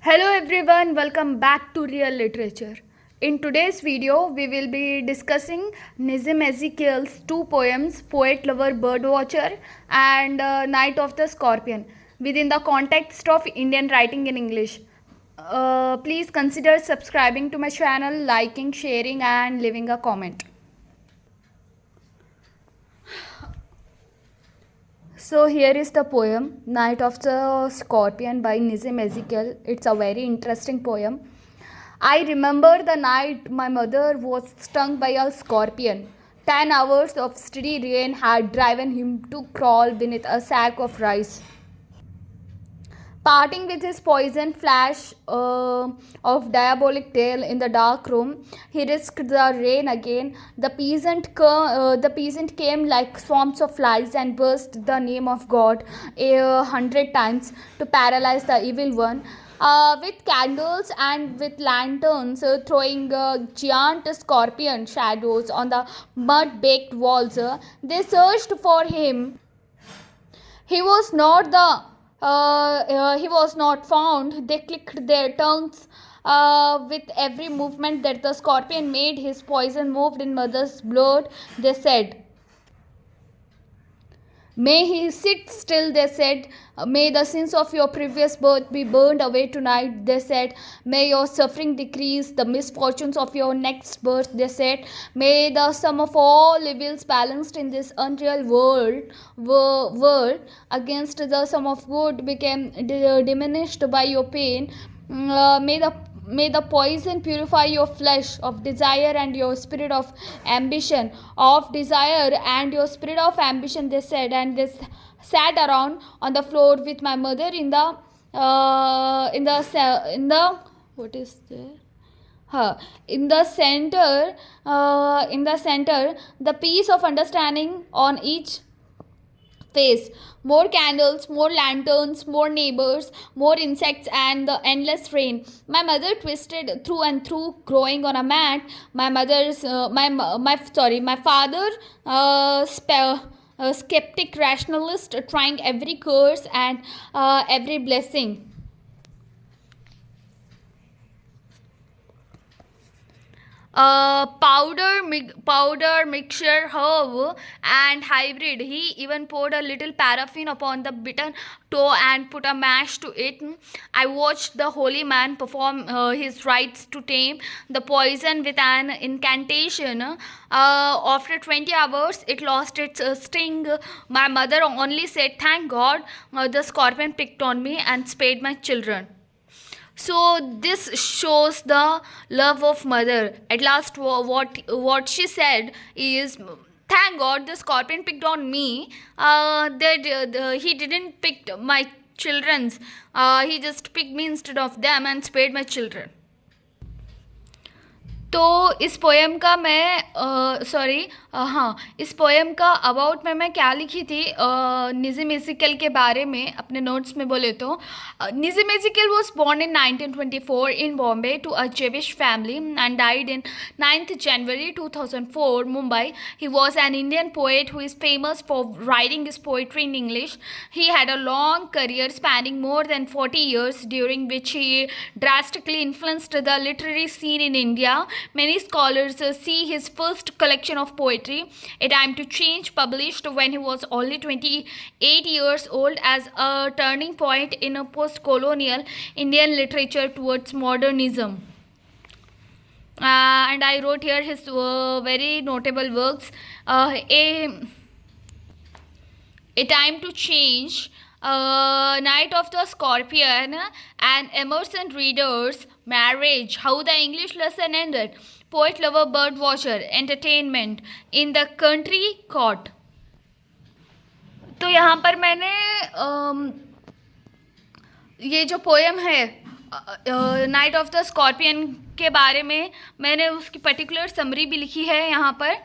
Hello everyone, welcome back to Real Literature. In today's video, we will be discussing Nissim Ezekiel's two poems, Poet Lover Birdwatcher and Night of the Scorpion, within the context of Indian writing in English. Please consider subscribing to my channel, liking, sharing and leaving a comment. So here is the poem, Night of the Scorpion by Nissim Ezekiel. It's a very interesting poem. I remember the night my mother was stung by a scorpion. 10 hours of steady rain had driven him to crawl beneath a sack of rice. Parting with his poison flash of diabolic tail in the dark room, he risked the rain again. The peasant came like swarms of flies and burst the name of God 100 times to paralyze the evil one. With candles and with lanterns, throwing giant scorpion shadows on the mud-baked walls, they searched for him. He was not he was not found. They clicked their tongues with every movement that the scorpion made. His poison moved in mother's blood. They said, "May he sit still," they said. "May the sins of your previous birth be burned away tonight," they said. "May your suffering decrease, the misfortunes of your next birth," they said. "May the sum of all evils balanced in this unreal world against the sum of good become diminished by your pain. May the poison purify your flesh of desire and your spirit of ambition. Of desire and your spirit of ambition," they said, and they sat around on the floor with my mother in the what is there? In the center, the piece of understanding on each face. More candles, more lanterns, more neighbors, more insects, and the endless rain. My mother twisted through and through, growing on a mat. My father, a skeptic rationalist, trying every curse and every blessing. Powder mixture, herb and hybrid. He even poured a little paraffin upon the bitten toe and put a match to it. I watched the holy man perform his rites to tame the poison with an incantation. After 20 hours, it lost its sting. My mother only said, "Thank God, the scorpion picked on me and spared my children." So this shows the love of mother. At last, what she said is, "Thank God the scorpion picked on me. He didn't pick my children's. He just picked me instead of them and spared my children." तो इस poem का मैं इस poem का about में मैं क्या लिखी थी निज़िम एज़ेकियल के बारे में अपने नोट्स में बोले तो Nissim एज़ेकियल was born in 1924 in Bombay to a Jewish family and died in 9th January 2004, Mumbai. He was an Indian poet who is famous for writing his poetry in English. He had a long career spanning more than 40 years, during which he drastically influenced the literary scene in India. Many scholars see his first collection of poetry, A Time to Change, published when he was only 28 years old, as a turning point in a post-colonial Indian literature towards modernism. And I wrote here his very notable works. A Time to Change, Night of the Scorpion, and Emerson Reader's Marriage, How the English Lesson Ended, Poet Lover Birdwatcher, Entertainment, In the Country Court. तो यहाँ पर मैंने ये जो poem है night of the scorpion के बारे में मैंने उसकी पर्टिकुलर समरी भी लिखी है यहाँ पर.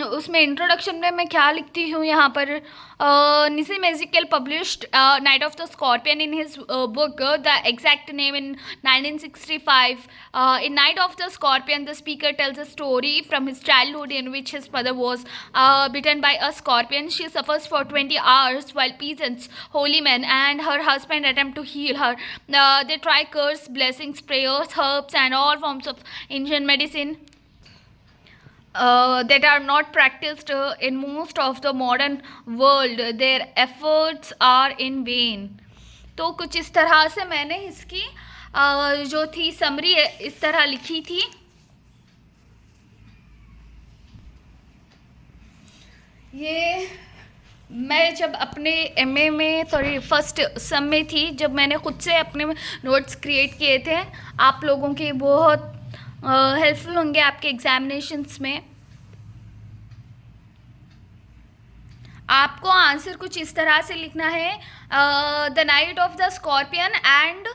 उसमें इंट्रोडक्शन में मैं क्या लिखती हूँ यहाँ पर, Nissim Ezekiel published night of the scorpion in his book the exact name in 1965. In Night of the Scorpion, the speaker tells a story from his childhood in which his mother was bitten by a scorpion. She suffers for 20 hours while peasants, holy men, and her husband attempt to heal her. They try curse, blessings, prayers, herbs, and all forms of ancient medicine that are not practiced in most of the modern world. Their efforts are in vain. तो कुछ इस तरह से मैंने इसकी जो थी summary इस तरह लिखी थी. ये मैं जब अपने एमए में फर्स्ट सम में थी, जब मैंने खुद से अपने नोट्स क्रिएट किए थे. आप लोगों के बहुत हेल्पफुल होंगे आपके एग्जामिनेशंस में. आपको आंसर कुछ इस तरह से लिखना है. The night of the scorpion and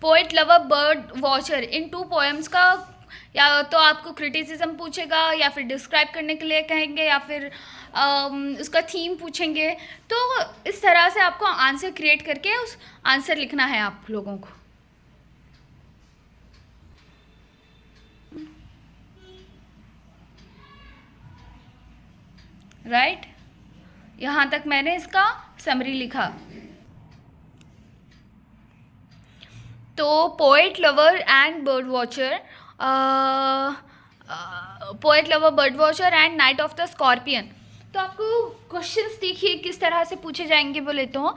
poet lover bird watcher, in 2 poems का या तो आपको क्रिटिसिज्म पूछेगा या फिर डिस्क्राइब करने के लिए कहेंगे या फिर उसका थीम पूछेंगे. तो इस तरह से आपको आंसर क्रिएट करके उस आंसर लिखना है आप लोगों को. राइट यहाँ तक मैंने इसका समरी लिखा. तो poet lover and bird watcher, poet lover bird watcher and night of the scorpion. तो आपको क्वेश्चंस देखिए किस तरह से पूछे जाएंगे बोले तो.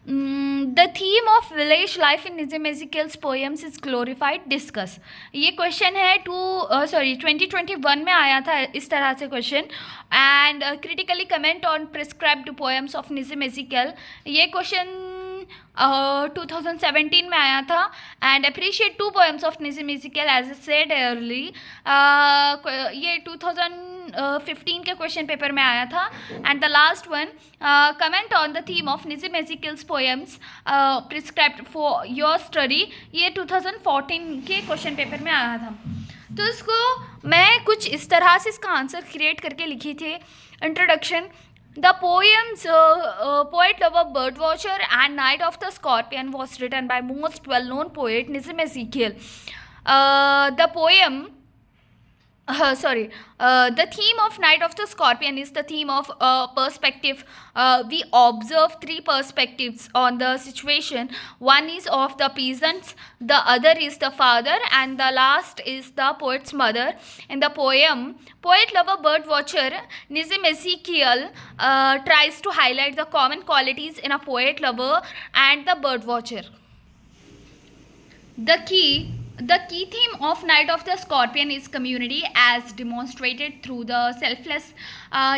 The theme of village life in Nissim Ezekiel's poems is glorified, discuss. ये क्वेश्चन है 2021 में आया था इस तरह से question. And critically comment on prescribed poems of Nissim Ezekiel, ये क्वेश्चन 2017 में आया था. And appreciate 2 poems of Nissim Ezekiel as said early, ये 2015 के क्वेश्चन पेपर में आया था. And the last one, comment on the theme of Nissim Ezekiel's poems prescribed for your study, ये 2014 के क्वेश्चन पेपर में आया था. तो इसको मैं कुछ इस तरह से इसका आंसर क्रिएट करके लिखी थी. Introduction. The poems Poet Lover Birdwatcher and Night of the Scorpion was written by most well-known poet Nissim Ezekiel. The poem the theme of Night of the Scorpion is the theme of perspective. We observe 3 perspectives on the situation. One is of the peasants, the other is the father, and the last is the poet's mother. In the poem Poet Lover Bird Watcher, Nissim Ezekiel tries to highlight the common qualities in a poet lover and the bird watcher. The key theme of Night of the Scorpion is community, as demonstrated through the selfless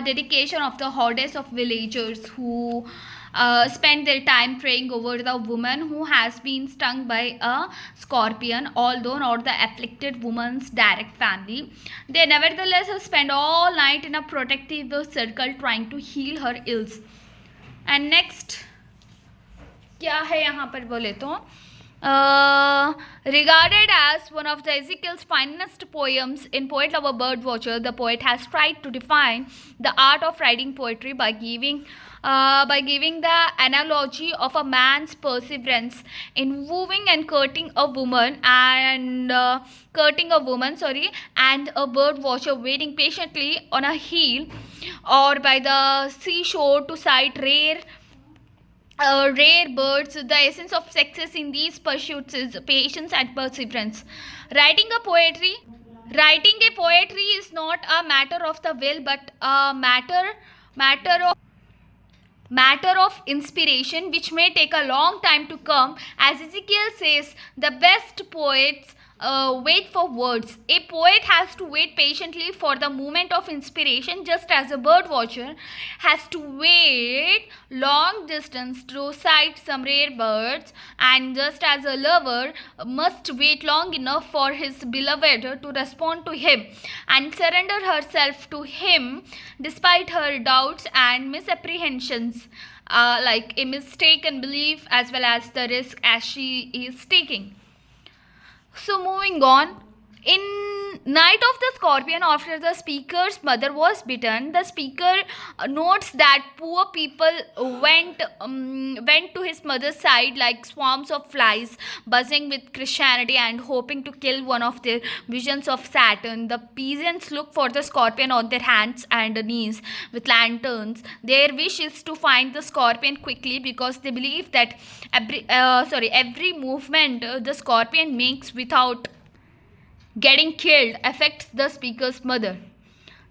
dedication of the hordes of villagers who spend their time praying over the woman who has been stung by a scorpion, although not the afflicted woman's direct family. They nevertheless spend all night in a protective circle trying to heal her ills. And next क्या है यहाँ पर बोले तो, regarded as one of the Ezekiel's finest poems in Poet Lover Bird Watcher, the poet has tried to define the art of writing poetry by giving the analogy of a man's perseverance in wooing and courting a woman, and and a bird watcher waiting patiently on a hill or by the seashore to sight rare birds. The essence of success in these pursuits is patience and perseverance. Writing a poetry is not a matter of the will, but a matter of inspiration, which may take a long time to come. As Ezekiel says, the best poets wait for words. A poet has to wait patiently for the moment of inspiration, just as a bird watcher has to wait long distance to sight some rare birds, and just as a lover must wait long enough for his beloved to respond to him and surrender herself to him despite her doubts and misapprehensions, like a mistaken belief as well as the risk as she is taking. So moving on, In Night of the Scorpion, after the speaker's mother was bitten, the speaker notes that poor people went to his mother's side like swarms of flies, buzzing with Christianity and hoping to kill one of their visions of Saturn. The peasants look for the scorpion on their hands and knees with lanterns. Their wish is to find the scorpion quickly because they believe that every movement the scorpion makes without getting killed affects the speaker's mother.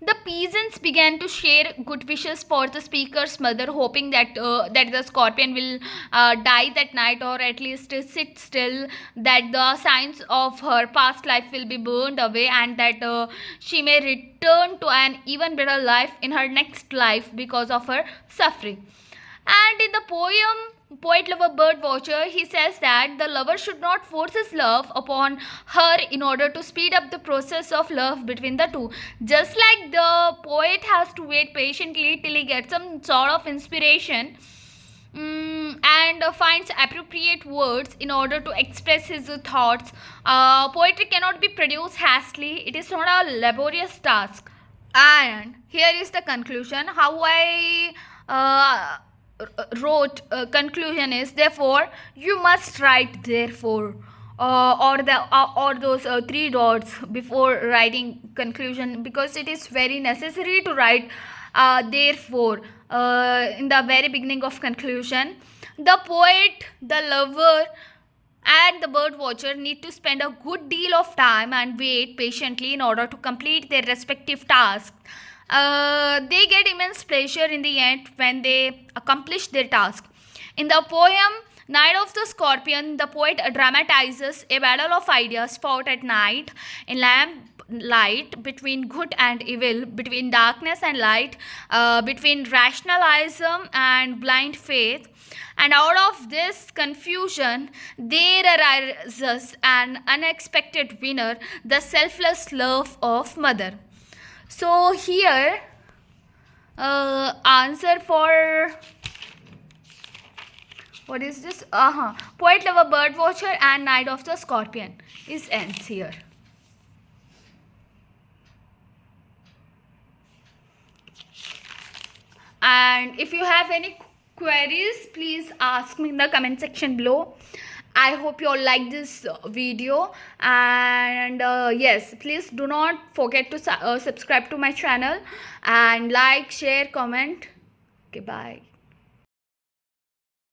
The peasants began to share good wishes for the speaker's mother, hoping that the scorpion will die that night, or at least sit still, that the signs of her past life will be burned away, and that she may return to an even better life in her next life because of her suffering. And in the poem Poet Lover Bird Watcher, he says that the lover should not force his love upon her in order to speed up the process of love between the two. Just like the poet has to wait patiently till he gets some sort of inspiration, and finds appropriate words in order to express his thoughts. Poetry cannot be produced hastily, it is not a laborious task. And here is the conclusion. How I wrote conclusion is, therefore you must write therefore, or those three dots before writing conclusion, because it is very necessary to write therefore in the very beginning of conclusion. The poet, the lover, and the bird watcher need to spend a good deal of time and wait patiently in order to complete their respective tasks. They get immense pleasure in the end when they accomplish their task. In the poem Night of the Scorpion, the poet dramatizes a battle of ideas fought at night in lamplight, between good and evil, between darkness and light, between rationalism and blind faith. And out of this confusion, there arises an unexpected winner, the selfless love of mother. So here, answer for what is this? Poet Lover Bird Watcher and Night of the Scorpion is ends here. And if you have any queries, please ask me in the comment section below. I hope you all like this video, and yes, please do not forget to subscribe to my channel and like, share, comment. Okay, bye.